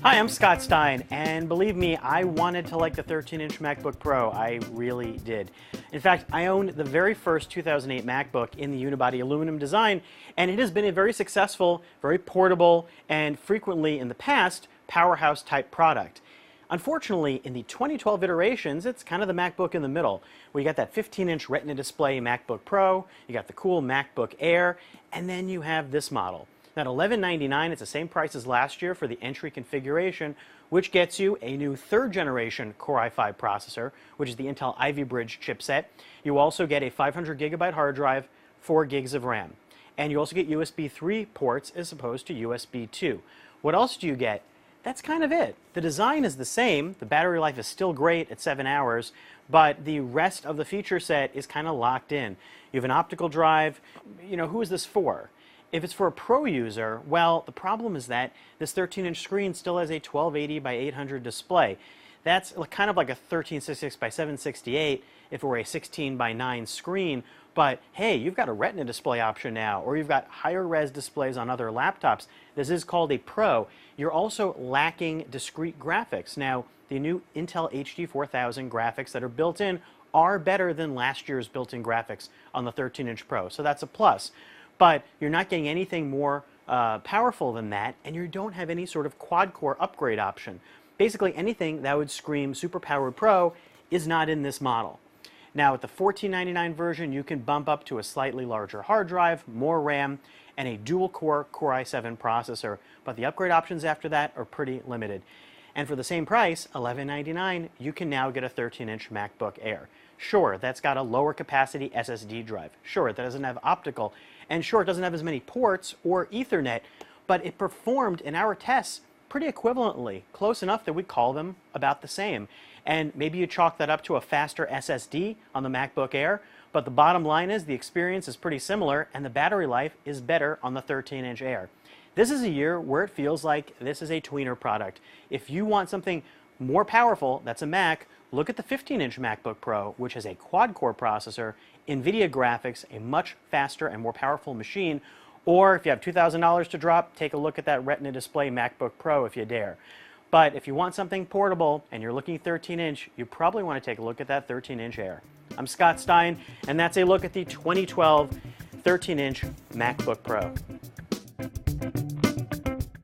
Hi, I'm Scott Stein, and believe me, I wanted to like the 13-inch MacBook Pro. I really did. In fact, I owned the very first 2008 MacBook in the unibody aluminum design, and it has been a very successful, very portable, and frequently in the past, powerhouse-type product. Unfortunately, in the 2012 iterations, it's kind of the MacBook in the middle. We got that 15-inch Retina display MacBook Pro, you got the cool MacBook Air, and then you have this model. Now, at $1199, it's the same price as last year for the entry configuration, which gets you a new third-generation Core i5 processor, which is the Intel Ivy Bridge chipset. You also get a 500 gigabyte hard drive, 4 gigs of RAM. And you also get USB 3 ports as opposed to USB 2. What else do you get? That's kind of it. The design is the same, the battery life is still great at 7 hours, but the rest of the feature set is kind of locked in. You have an optical drive. Who is this for? If it's for a pro user, well, the problem is that this 13-inch screen still has a 1280 by 800 display. That's kind of like a 1366 by 768 if it were a 16 by 9 screen. But hey, you've got a Retina display option now, or you've got higher res displays on other laptops. This is called a Pro. You're also lacking discrete graphics. Now, the new Intel HD 4000 graphics that are built in are better than last year's built-in graphics on the 13-inch Pro, so that's a plus. But you're not getting anything more powerful than that, and you don't have any sort of quad-core upgrade option. Basically, anything that would scream super-powered Pro is not in this model. Now, with the $1499 version, you can bump up to a slightly larger hard drive, more RAM, and a dual-core Core i7 processor, but the upgrade options after that are pretty limited. And for the same price, $1199, you can now get a 13-inch MacBook Air. Sure, that's got a lower capacity SSD drive. Sure, that doesn't have optical. And sure, it doesn't have as many ports or Ethernet, but it performed in our tests pretty equivalently, close enough that we call them about the same. And maybe you chalk that up to a faster SSD on the MacBook Air, but the bottom line is the experience is pretty similar and the battery life is better on the 13-inch Air. This is a year where it feels like this is a tweener product. If you want something more powerful, that's a Mac, look at the 15-inch MacBook Pro, which has a quad-core processor, NVIDIA graphics, a much faster and more powerful machine. Or if you have $2,000 to drop, take a look at that Retina display MacBook Pro if you dare. But if you want something portable and you're looking 13-inch, you probably want to take a look at that 13-inch Air. I'm Scott Stein, and that's a look at the 2012 13-inch MacBook Pro.